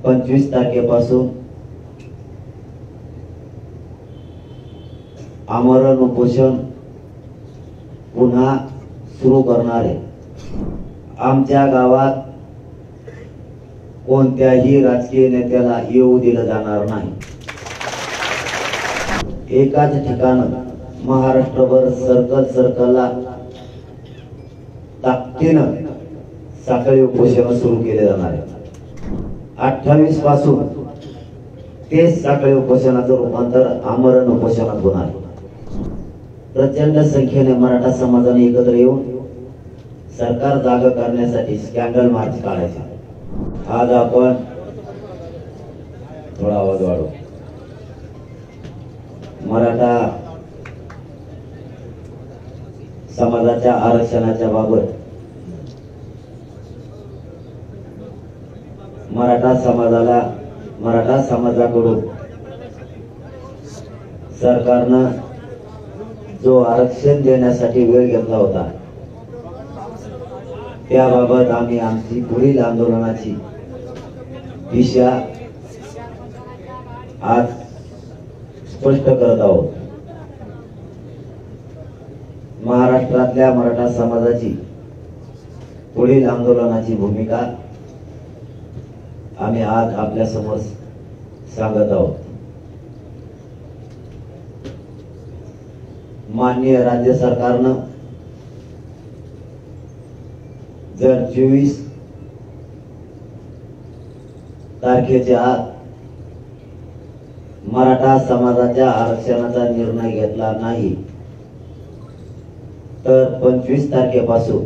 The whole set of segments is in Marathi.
25 तारखेपासून आमरण उपोषण पुन्हा सुरू करणार आहे। आमच्या गावात कोणत्याही राजकीय नेत्याला येऊ दिलं जाणार नाही। एकाच ठिकाणी महाराष्ट्रभर सर्कलला ताकदीनं साखळी उपोषण सुरू केले जाणार आहे। 28 पासून ते साखळी उपोषणाचं रूपांतर आमरण उपोषणात होणार आहे। प्रचंड संख्येने मराठा समाजाने एकत्र येऊन सरकार जागा करण्यासाठी स्कॅन्डल मार्च काढायचा। आज आपण थोडा आवाज वाढव। मराठा समाजाच्या आरक्षणाच्या बाबत मराठा समाजाकडून सरकारनं जो आरक्षण देण्यासाठी वेळ घेतला होता त्याबाबत आम्ही आमची पुढील आंदोलनाची दिशा आज स्पष्ट करत आहोत। महाराष्ट्रातल्या मराठा समाजाची पुढील आंदोलनाची भूमिका आम्ही आज आपल्या समोर सांगत आहोत। माननीय राज्य सरकारनं जर 24 तारखेच्या आत मराठा समाजाच्या आरक्षणाचा निर्णय घेतला नाही तर 25 तारखेपासून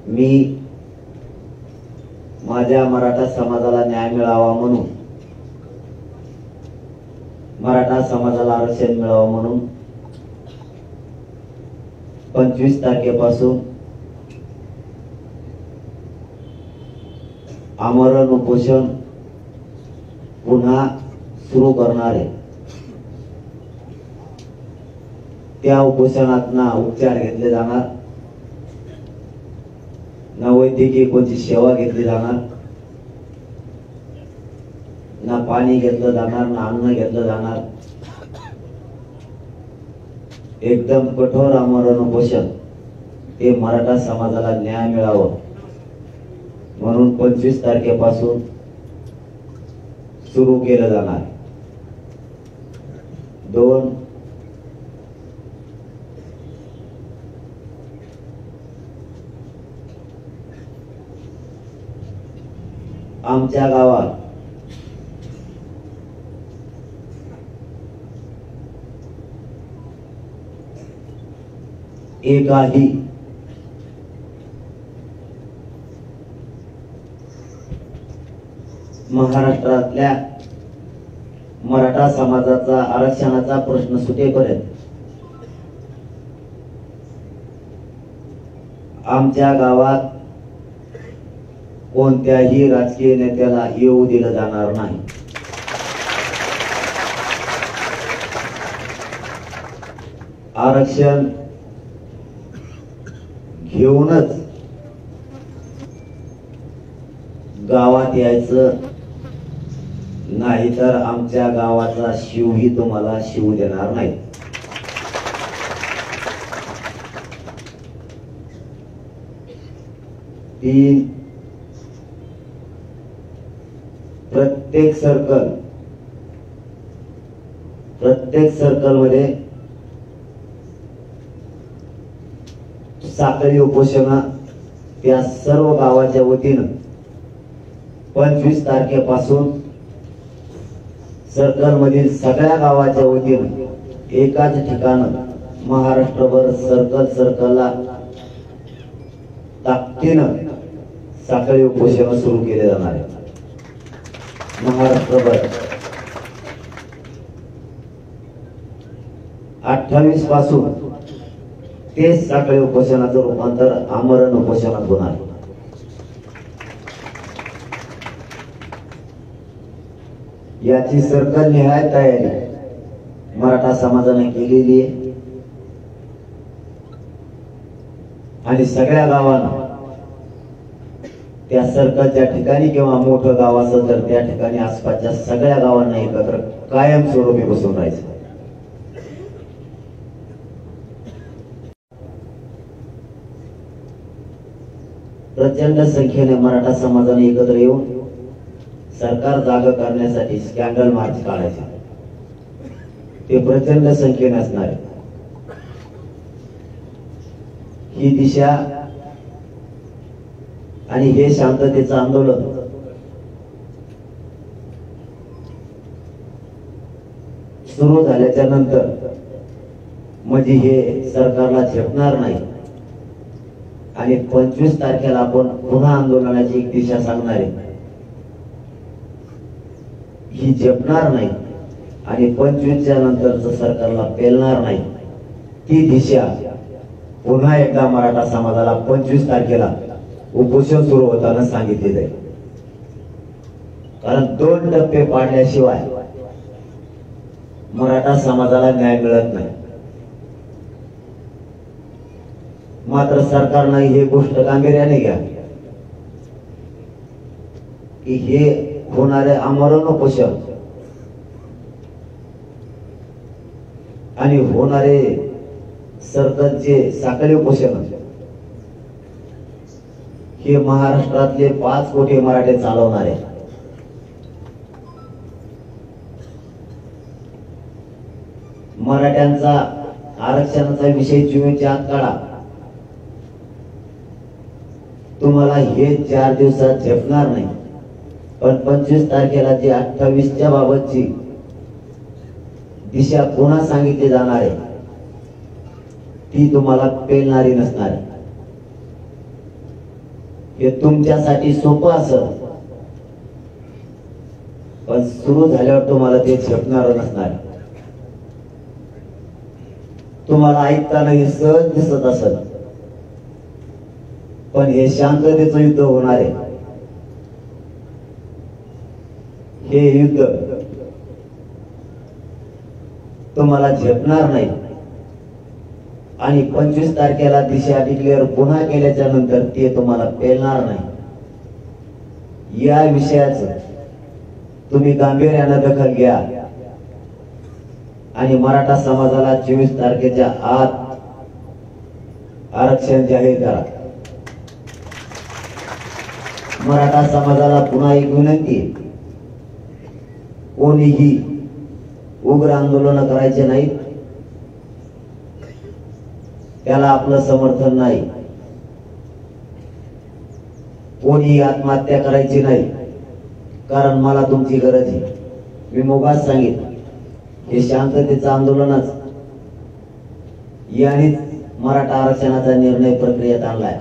मी माझ्या मराठा समाजाला न्याय मिळावा म्हणून, मराठा समाजाला आरक्षण मिळावं म्हणून 25 तारखेपासून आमरण उपोषण पुन्हा सुरू करणार आहे। त्या उपोषणात ना उपचार घेतले जाणार, ना वैद्यकीय कोणती सेवा घेतली जाणार, ना पाणी घेतलं जाणार, ना अन्न घेतलं जाणार। एकदम कठोर आमरण उपोषण हे मराठा समाजाला न्याय मिळावं म्हणून 25 तारखेपासून सुरू केलं जाणार। 2 आमच्या गावात एकाही महाराष्ट्रातल्या मराठा समाजाचा आरक्षणाचा प्रश्न सुटेपर्यंत आमच्या गावात कोणत्याही राजकीय नेत्याला येऊ दिलं जाणार नाही। आरक्षण घेऊनच गावात यायचं, नाहीतर आमच्या गावाचा शिवही तुम्हाला शिवू देणार नाही। ती प्रत्येक सर्कल मध्ये साखळी उपोषण त्या सर्व गावाच्या वतीनं 25 तारखेपासून सर्कल मधील सगळ्या गावाच्या वतीनं एकाच ठिकाणी महाराष्ट्रभर सर्कलला ताकदीनं साखळी उपोषण सुरू केले जाणार आहे। महाराष्ट्रभर 28 पासून ते साखळी उपोषणाचं रूपांतर आमरण उपोषणात होणार आहे। याची सर्कल निहाय तयारी मराठा समाजाने केलेली आहे आणि सगळ्या गावांना त्या सर्कलच्या ठिकाणी किंवा मोठं गाव असेल तर त्या ठिकाणी आसपासच्या सगळ्या गावांना एकत्र कायमस्वरूपी बसून राहायचं. प्रचंड संख्येने मराठा समाजाने एकत्र येऊन सरकार जागा करण्यासाठी स्कॅन्डल मार्च काढायचे. ते प्रचंड संख्येने असणार आहे. ही दिशा आणि हे शांततेचं आंदोलन सुरू झाल्याच्या नंतर म्हणजे हे सरकारला झेपणार नाही आणि 25 तारखेला आपण पुन्हा आंदोलनाची एक दिशा सांगणार आहे. ही झेपणार नाही आणि 25च्या नंतरच सरकारला पेलणार नाही. ती दिशा पुन्हा एकदा मराठा समाजाला 25 तारखेला उपोषण सुरू होताना सांगितले जाईल. कारण 2 टप्पे पाडल्याशिवाय मराठा समाजाला न्याय मिळत नाही. मात्र सरकारनं ही गोष्ट गांभीर्याने घ्या की हे होणारे आमरण उपोषण आणि होणारे सरकारचे साखळी उपोषण हे महाराष्ट्रातले 5 कोटी मराठे चालवणार आहे. मराठ्यांचा आरक्षणाचा विषय 24च्या आत काढा. तुम्हाला हे 4 दिवसात झेपणार नाही. पण 25 तारखेला जी 28च्या बाबतची दिशा पुन्हा सांगितली जाणार आहे ती तुम्हाला पेलणारी नसणार आहे. हे तुमच्यासाठी सोपं असं पण सुरू झाल्यावर तुम्हाला ते झेपणार नसणार. तुम्हाला ऐकताना हे सहज दिसत असेल पण हे शांततेचं युद्ध होणार आहे. हे युद्ध तुम्हाला झेपणार नाही आणि 25 तारखेला दिशा डिक्लेअर पुन्हा केल्याच्या नंतर ते तुम्हाला पेलणार नाही. या विषयाचं तुम्ही गांभीर्यानं दखल घ्या आणि मराठा समाजाला 24 तारखेच्या आत आरक्षण जाहीर करा. मराठा समाजाला पुन्हा एक विनंती, कोणीही उग्र आंदोलन करायचे नाहीत. त्याला आपलं समर्थन नाही. कोणी आत्महत्या करायची नाही कारण मला तुमची गरज आहे. मी मोगाच सांगितलं हे शांततेचं आंदोलनच यांनीच मराठा आरक्षणाचा निर्णय प्रक्रियेत आणलाय.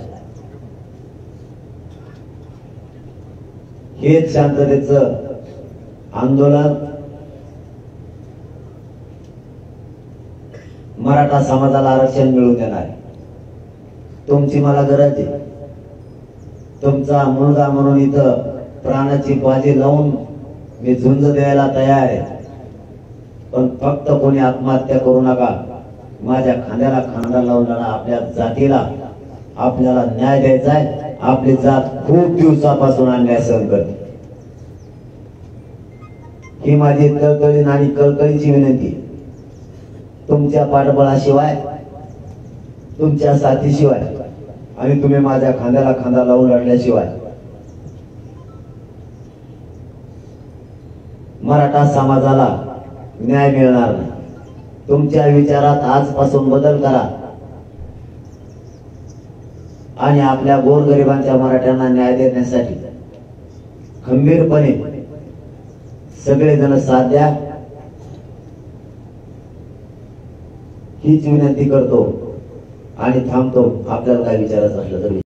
हेच शांततेचं आंदोलन मराठा समाजाला आरक्षण मिळवून देणार. तुमची मला गरज आहे. तुमचा मुलगा म्हणून इथं प्राणाची बाजी लावून मी झुंज द्यायला तयार आहे. पण फक्त कोणी आत्महत्या करू नका. माझ्या खांद्याला खांदा लावून आपल्या जातीला आपल्याला न्याय द्यायचा आहे. आपली जात खूप दिवसापासून अन्याय सहन करते. ही माझी तळतळीन आणि कळकळीची विनंती. तुमच्या पाठबळाशिवाय तुमच्या साथीशिवाय आणि तुम्ही माझ्या खांद्याला खांदा लावून लढल्याशिवाय मराठा समाजाला न्याय मिळणार नाही. तुमच्या विचारात आजपासून बदल करा आणि आपल्या गोरगरिबांच्या मराठ्यांना न्याय देण्यासाठी खंबीरपणे सगळेजण साथ द्या. हीच विनंती करतो आणि थांबतो. आपल्याला काय विचारायचं असलं तर